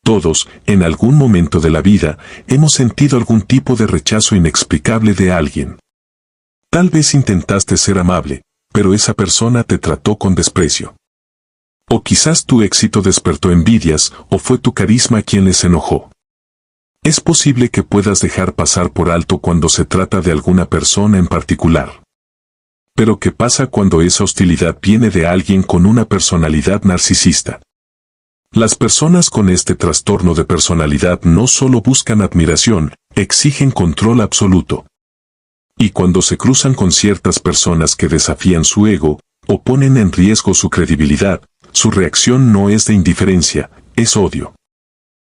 Todos, en algún momento de la vida, hemos sentido algún tipo de rechazo inexplicable de alguien. Tal vez intentaste ser amable, pero esa persona te trató con desprecio. O quizás tu éxito despertó envidias, o fue tu carisma quien les enojó. Es posible que puedas dejar pasar por alto cuando se trata de alguna persona en particular. Pero ¿qué pasa cuando esa hostilidad viene de alguien con una personalidad narcisista? Las personas con este trastorno de personalidad no solo buscan admiración, exigen control absoluto. Y cuando se cruzan con ciertas personas que desafían su ego, o ponen en riesgo su credibilidad, su reacción no es de indiferencia, es odio.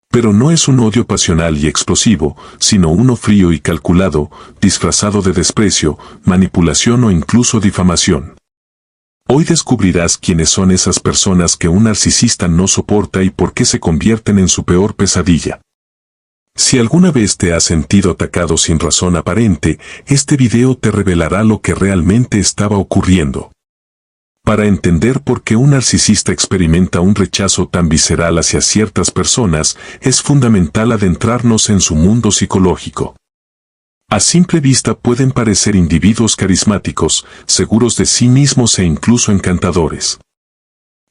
Pero no es un odio pasional y explosivo, sino uno frío y calculado, disfrazado de desprecio, manipulación o incluso difamación. Hoy descubrirás quiénes son esas personas que un narcisista no soporta y por qué se convierten en su peor pesadilla. Si alguna vez te has sentido atacado sin razón aparente, este video te revelará lo que realmente estaba ocurriendo. Para entender por qué un narcisista experimenta un rechazo tan visceral hacia ciertas personas, es fundamental adentrarnos en su mundo psicológico. A simple vista pueden parecer individuos carismáticos, seguros de sí mismos e incluso encantadores.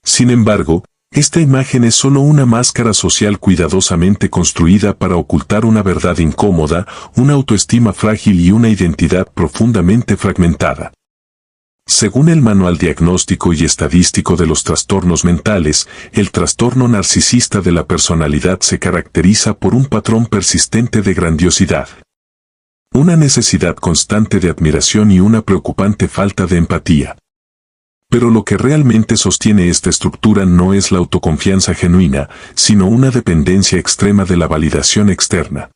Sin embargo, esta imagen es solo una máscara social cuidadosamente construida para ocultar una verdad incómoda, una autoestima frágil y una identidad profundamente fragmentada. Según el Manual Diagnóstico y Estadístico de los Trastornos Mentales, el trastorno narcisista de la personalidad se caracteriza por un patrón persistente de grandiosidad, una necesidad constante de admiración y una preocupante falta de empatía. Pero lo que realmente sostiene esta estructura no es la autoconfianza genuina, sino una dependencia extrema de la validación externa.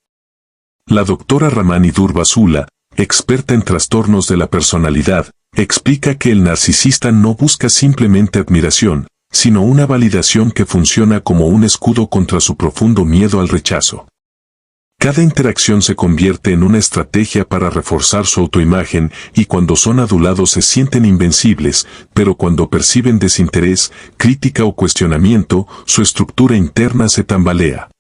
La doctora Ramani Durvasula, experta en trastornos de la personalidad, explica que el narcisista no busca simplemente admiración, sino una validación que funciona como un escudo contra su profundo miedo al rechazo. Cada interacción se convierte en una estrategia para reforzar su autoimagen y cuando son adulados se sienten invencibles, pero cuando perciben desinterés, crítica o cuestionamiento, su estructura interna se tambalea.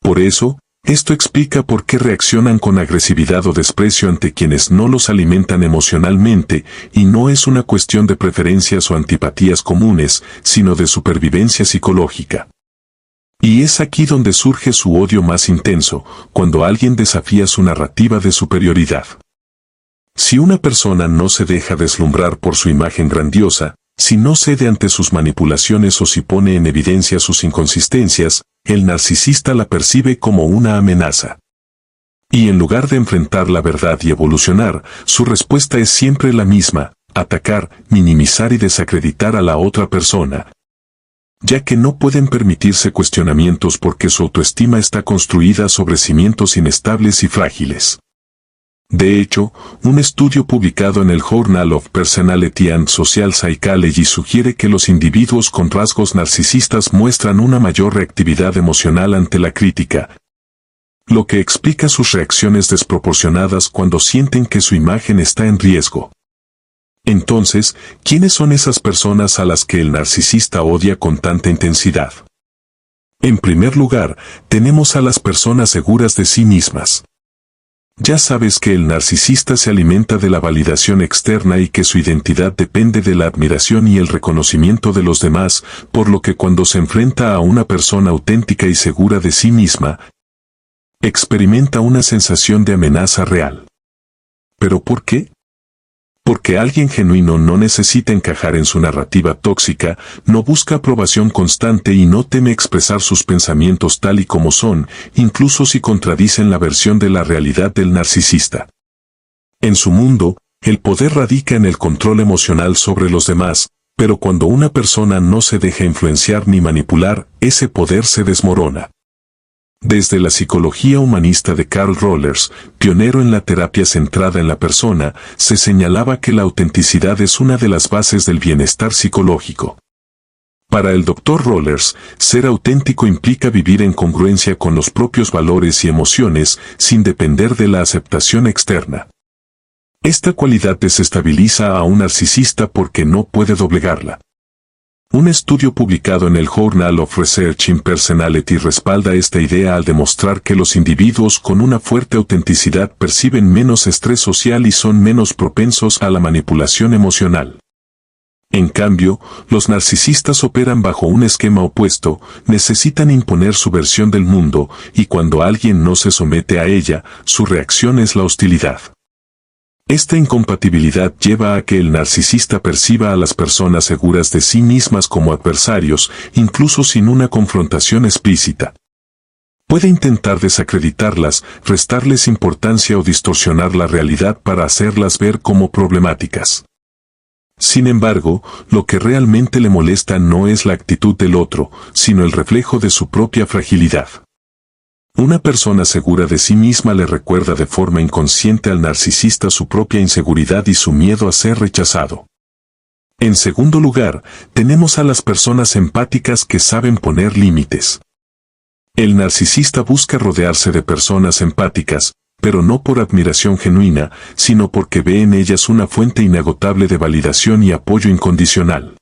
Por eso, esto explica por qué reaccionan con agresividad o desprecio ante quienes no los alimentan emocionalmente, y no es una cuestión de preferencias o antipatías comunes, sino de supervivencia psicológica. Y es aquí donde surge su odio más intenso, cuando alguien desafía su narrativa de superioridad. Si una persona no se deja deslumbrar por su imagen grandiosa, si no cede ante sus manipulaciones o si pone en evidencia sus inconsistencias, el narcisista la percibe como una amenaza. Y en lugar de enfrentar la verdad y evolucionar, su respuesta es siempre la misma: atacar, minimizar y desacreditar a la otra persona, ya que no pueden permitirse cuestionamientos porque su autoestima está construida sobre cimientos inestables y frágiles. De hecho, un estudio publicado en el Journal of Personality and Social Psychology sugiere que los individuos con rasgos narcisistas muestran una mayor reactividad emocional ante la crítica, lo que explica sus reacciones desproporcionadas cuando sienten que su imagen está en riesgo. Entonces, ¿quiénes son esas personas a las que el narcisista odia con tanta intensidad? En primer lugar, tenemos a las personas seguras de sí mismas. Ya sabes que el narcisista se alimenta de la validación externa y que su identidad depende de la admiración y el reconocimiento de los demás, por lo que cuando se enfrenta a una persona auténtica y segura de sí misma, experimenta una sensación de amenaza real. ¿Pero por qué? Porque alguien genuino no necesita encajar en su narrativa tóxica, no busca aprobación constante y no teme expresar sus pensamientos tal y como son, incluso si contradicen la versión de la realidad del narcisista. En su mundo, el poder radica en el control emocional sobre los demás, pero cuando una persona no se deja influenciar ni manipular, ese poder se desmorona. Desde la psicología humanista de Carl Rollers, pionero en la terapia centrada en la persona, se señalaba que la autenticidad es una de las bases del bienestar psicológico. Para el Dr. Rollers, ser auténtico implica vivir en congruencia con los propios valores y emociones, sin depender de la aceptación externa. Esta cualidad desestabiliza a un narcisista porque no puede doblegarla. Un estudio publicado en el Journal of Research in Personality respalda esta idea al demostrar que los individuos con una fuerte autenticidad perciben menos estrés social y son menos propensos a la manipulación emocional. En cambio, los narcisistas operan bajo un esquema opuesto, necesitan imponer su versión del mundo, y cuando alguien no se somete a ella, su reacción es la hostilidad. Esta incompatibilidad lleva a que el narcisista perciba a las personas seguras de sí mismas como adversarios, incluso sin una confrontación explícita. Puede intentar desacreditarlas, restarles importancia o distorsionar la realidad para hacerlas ver como problemáticas. Sin embargo, lo que realmente le molesta no es la actitud del otro, sino el reflejo de su propia fragilidad. Una persona segura de sí misma le recuerda de forma inconsciente al narcisista su propia inseguridad y su miedo a ser rechazado. En segundo lugar, tenemos a las personas empáticas que saben poner límites. El narcisista busca rodearse de personas empáticas, pero no por admiración genuina, sino porque ve en ellas una fuente inagotable de validación y apoyo incondicional.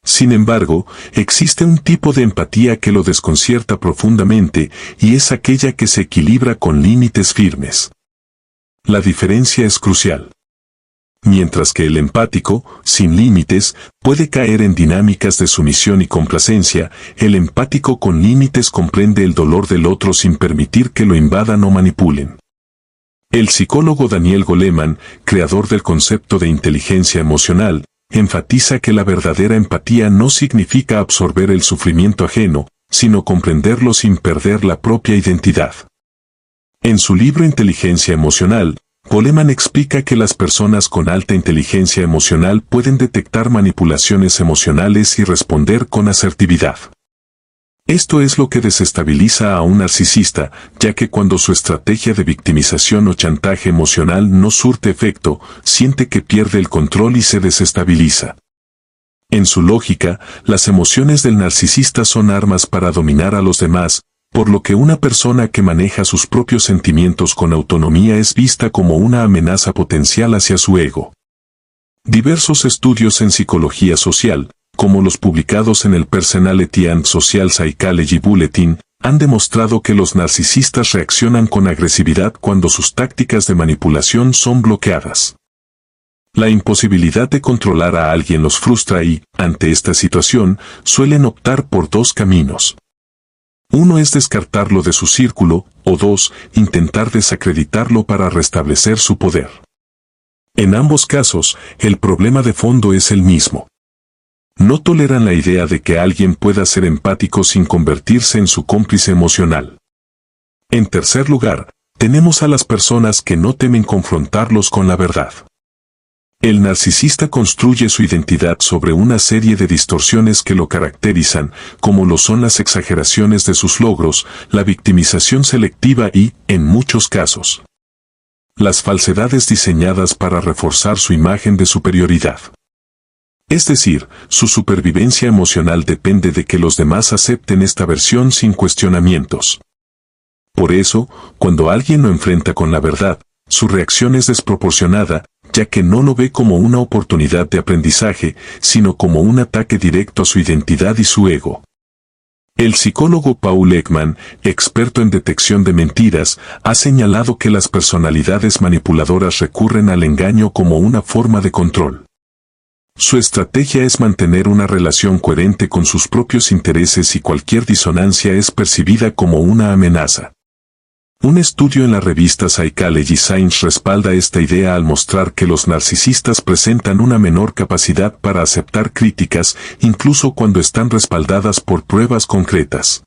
Sin embargo, existe un tipo de empatía que lo desconcierta profundamente, y es aquella que se equilibra con límites firmes. La diferencia es crucial. Mientras que el empático, sin límites, puede caer en dinámicas de sumisión y complacencia, el empático con límites comprende el dolor del otro sin permitir que lo invadan o manipulen. El psicólogo Daniel Goleman, creador del concepto de inteligencia emocional, enfatiza que la verdadera empatía no significa absorber el sufrimiento ajeno, sino comprenderlo sin perder la propia identidad. En su libro Inteligencia Emocional, Goleman explica que las personas con alta inteligencia emocional pueden detectar manipulaciones emocionales y responder con asertividad. Esto es lo que desestabiliza a un narcisista, ya que cuando su estrategia de victimización o chantaje emocional no surte efecto, siente que pierde el control y se desestabiliza. En su lógica, las emociones del narcisista son armas para dominar a los demás, por lo que una persona que maneja sus propios sentimientos con autonomía es vista como una amenaza potencial hacia su ego. Diversos estudios en psicología social, como los publicados en el Personality and Social Psychology Bulletin, han demostrado que los narcisistas reaccionan con agresividad cuando sus tácticas de manipulación son bloqueadas. La imposibilidad de controlar a alguien los frustra y, ante esta situación, suelen optar por dos caminos. Uno es descartarlo de su círculo, o dos, intentar desacreditarlo para restablecer su poder. En ambos casos, el problema de fondo es el mismo. No toleran la idea de que alguien pueda ser empático sin convertirse en su cómplice emocional. En tercer lugar, tenemos a las personas que no temen confrontarlos con la verdad. El narcisista construye su identidad sobre una serie de distorsiones que lo caracterizan, como lo son las exageraciones de sus logros, la victimización selectiva y, en muchos casos, las falsedades diseñadas para reforzar su imagen de superioridad. Es decir, su supervivencia emocional depende de que los demás acepten esta versión sin cuestionamientos. Por eso, cuando alguien lo enfrenta con la verdad, su reacción es desproporcionada, ya que no lo ve como una oportunidad de aprendizaje, sino como un ataque directo a su identidad y su ego. El psicólogo Paul Ekman, experto en detección de mentiras, ha señalado que las personalidades manipuladoras recurren al engaño como una forma de control. Su estrategia es mantener una relación coherente con sus propios intereses y cualquier disonancia es percibida como una amenaza. Un estudio en la revista Psychology Science respalda esta idea al mostrar que los narcisistas presentan una menor capacidad para aceptar críticas, incluso cuando están respaldadas por pruebas concretas.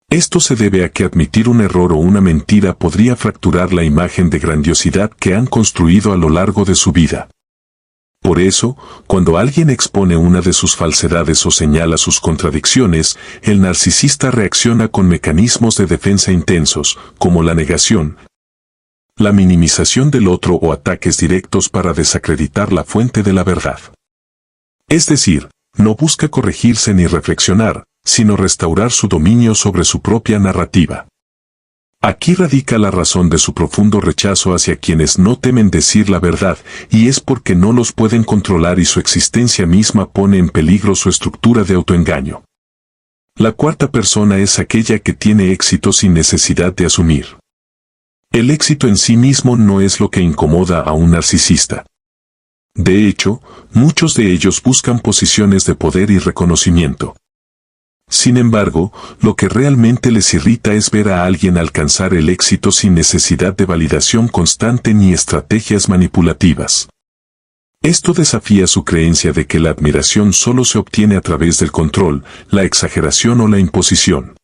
Esto se debe a que admitir un error o una mentira podría fracturar la imagen de grandiosidad que han construido a lo largo de su vida. Por eso, cuando alguien expone una de sus falsedades o señala sus contradicciones, el narcisista reacciona con mecanismos de defensa intensos, como la negación, la minimización del otro o ataques directos para desacreditar la fuente de la verdad. Es decir, no busca corregirse ni reflexionar, sino restaurar su dominio sobre su propia narrativa. Aquí radica la razón de su profundo rechazo hacia quienes no temen decir la verdad, y es porque no los pueden controlar y su existencia misma pone en peligro su estructura de autoengaño. La cuarta persona es aquella que tiene éxito sin necesidad de asumir. El éxito en sí mismo no es lo que incomoda a un narcisista. De hecho, muchos de ellos buscan posiciones de poder y reconocimiento. Sin embargo, lo que realmente les irrita es ver a alguien alcanzar el éxito sin necesidad de validación constante ni estrategias manipulativas. Esto desafía su creencia de que la admiración solo se obtiene a través del control, la exageración o la imposición.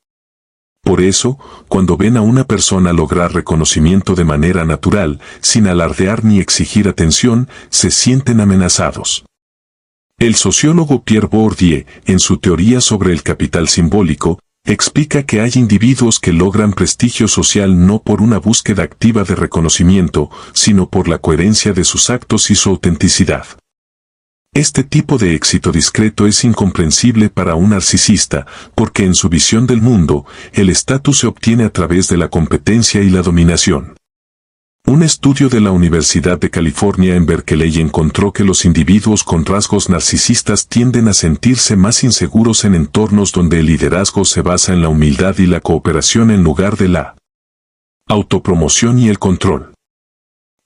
Por eso, cuando ven a una persona lograr reconocimiento de manera natural, sin alardear ni exigir atención, se sienten amenazados. El sociólogo Pierre Bourdieu, en su teoría sobre el capital simbólico, explica que hay individuos que logran prestigio social no por una búsqueda activa de reconocimiento, sino por la coherencia de sus actos y su autenticidad. Este tipo de éxito discreto es incomprensible para un narcisista, porque en su visión del mundo, el estatus se obtiene a través de la competencia y la dominación. Un estudio de la Universidad de California en Berkeley encontró que los individuos con rasgos narcisistas tienden a sentirse más inseguros en entornos donde el liderazgo se basa en la humildad y la cooperación en lugar de la autopromoción y el control.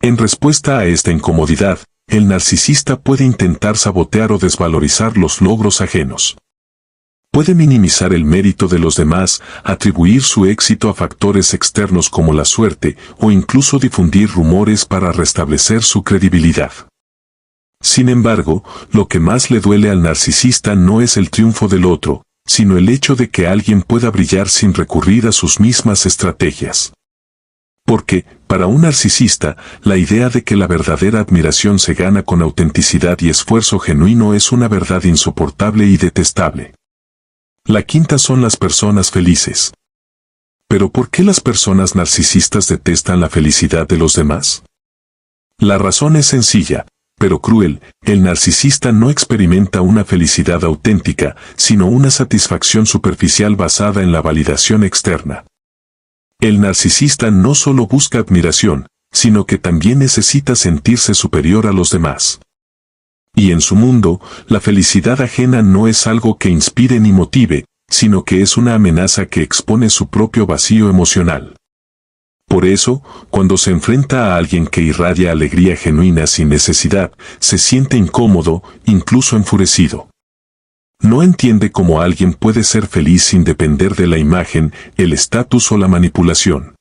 En respuesta a esta incomodidad, el narcisista puede intentar sabotear o desvalorizar los logros ajenos. Puede minimizar el mérito de los demás, atribuir su éxito a factores externos como la suerte, o incluso difundir rumores para restablecer su credibilidad. Sin embargo, lo que más le duele al narcisista no es el triunfo del otro, sino el hecho de que alguien pueda brillar sin recurrir a sus mismas estrategias. Porque, para un narcisista, la idea de que la verdadera admiración se gana con autenticidad y esfuerzo genuino es una verdad insoportable y detestable. La quinta son las personas felices. ¿Pero por qué las personas narcisistas detestan la felicidad de los demás? La razón es sencilla, pero cruel: el narcisista no experimenta una felicidad auténtica, sino una satisfacción superficial basada en la validación externa. El narcisista no solo busca admiración, sino que también necesita sentirse superior a los demás. Y en su mundo, la felicidad ajena no es algo que inspire ni motive, sino que es una amenaza que expone su propio vacío emocional. Por eso, cuando se enfrenta a alguien que irradia alegría genuina sin necesidad, se siente incómodo, incluso enfurecido. No entiende cómo alguien puede ser feliz sin depender de la imagen, el estatus o la manipulación.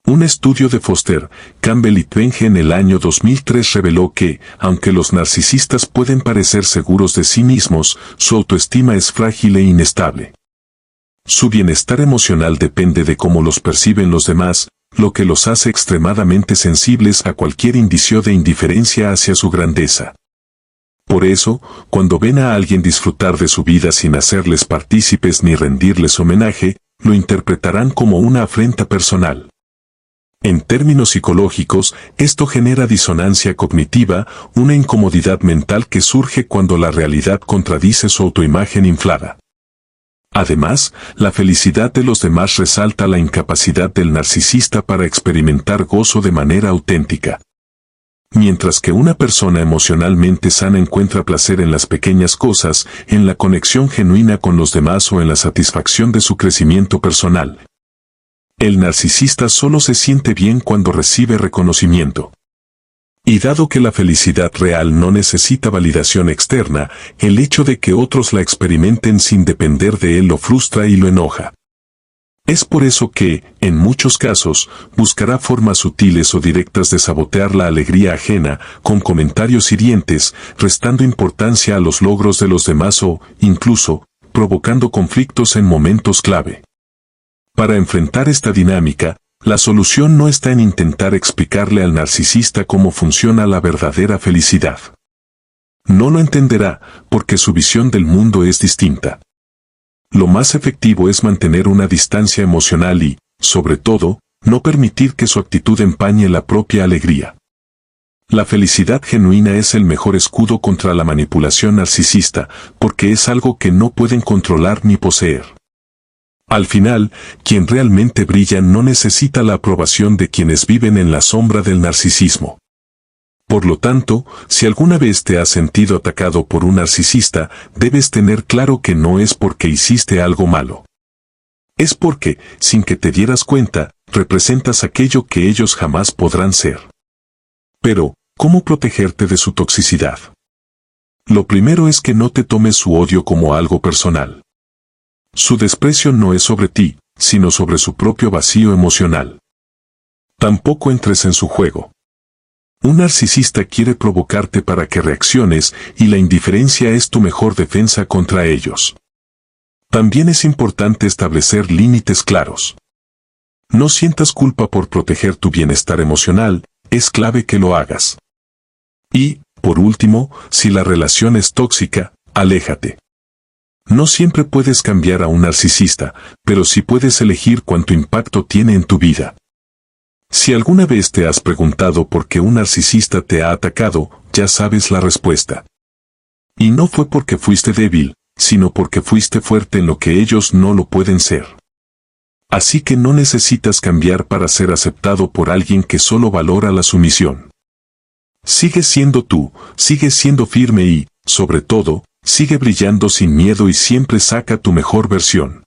Un estudio de Foster, Campbell y Twenge en el año 2003 reveló que, aunque los narcisistas pueden parecer seguros de sí mismos, su autoestima es frágil e inestable. Su bienestar emocional depende de cómo los perciben los demás, lo que los hace extremadamente sensibles a cualquier indicio de indiferencia hacia su grandeza. Por eso, cuando ven a alguien disfrutar de su vida sin hacerles partícipes ni rendirles homenaje, lo interpretarán como una afrenta personal. En términos psicológicos, esto genera disonancia cognitiva, una incomodidad mental que surge cuando la realidad contradice su autoimagen inflada. Además, la felicidad de los demás resalta la incapacidad del narcisista para experimentar gozo de manera auténtica. Mientras que una persona emocionalmente sana encuentra placer en las pequeñas cosas, en la conexión genuina con los demás o en la satisfacción de su crecimiento personal. El narcisista solo se siente bien cuando recibe reconocimiento. Y dado que la felicidad real no necesita validación externa, el hecho de que otros la experimenten sin depender de él lo frustra y lo enoja. Es por eso que, en muchos casos, buscará formas sutiles o directas de sabotear la alegría ajena, con comentarios hirientes, restando importancia a los logros de los demás o, incluso, provocando conflictos en momentos clave. Para enfrentar esta dinámica, la solución no está en intentar explicarle al narcisista cómo funciona la verdadera felicidad. No lo entenderá, porque su visión del mundo es distinta. Lo más efectivo es mantener una distancia emocional y, sobre todo, no permitir que su actitud empañe la propia alegría. La felicidad genuina es el mejor escudo contra la manipulación narcisista, porque es algo que no pueden controlar ni poseer. Al final, quien realmente brilla no necesita la aprobación de quienes viven en la sombra del narcisismo. Por lo tanto, si alguna vez te has sentido atacado por un narcisista, debes tener claro que no es porque hiciste algo malo. Es porque, sin que te dieras cuenta, representas aquello que ellos jamás podrán ser. Pero, ¿cómo protegerte de su toxicidad? Lo primero es que no te tomes su odio como algo personal. Su desprecio no es sobre ti, sino sobre su propio vacío emocional. Tampoco entres en su juego. Un narcisista quiere provocarte para que reacciones y la indiferencia es tu mejor defensa contra ellos. También es importante establecer límites claros. No sientas culpa por proteger tu bienestar emocional, es clave que lo hagas. Y, por último, si la relación es tóxica, aléjate. No siempre puedes cambiar a un narcisista, pero sí puedes elegir cuánto impacto tiene en tu vida. Si alguna vez te has preguntado por qué un narcisista te ha atacado, ya sabes la respuesta. Y no fue porque fuiste débil, sino porque fuiste fuerte en lo que ellos no lo pueden ser. Así que no necesitas cambiar para ser aceptado por alguien que solo valora la sumisión. Sigue siendo tú, sigue siendo firme y, sobre todo, sigue brillando sin miedo y siempre saca tu mejor versión.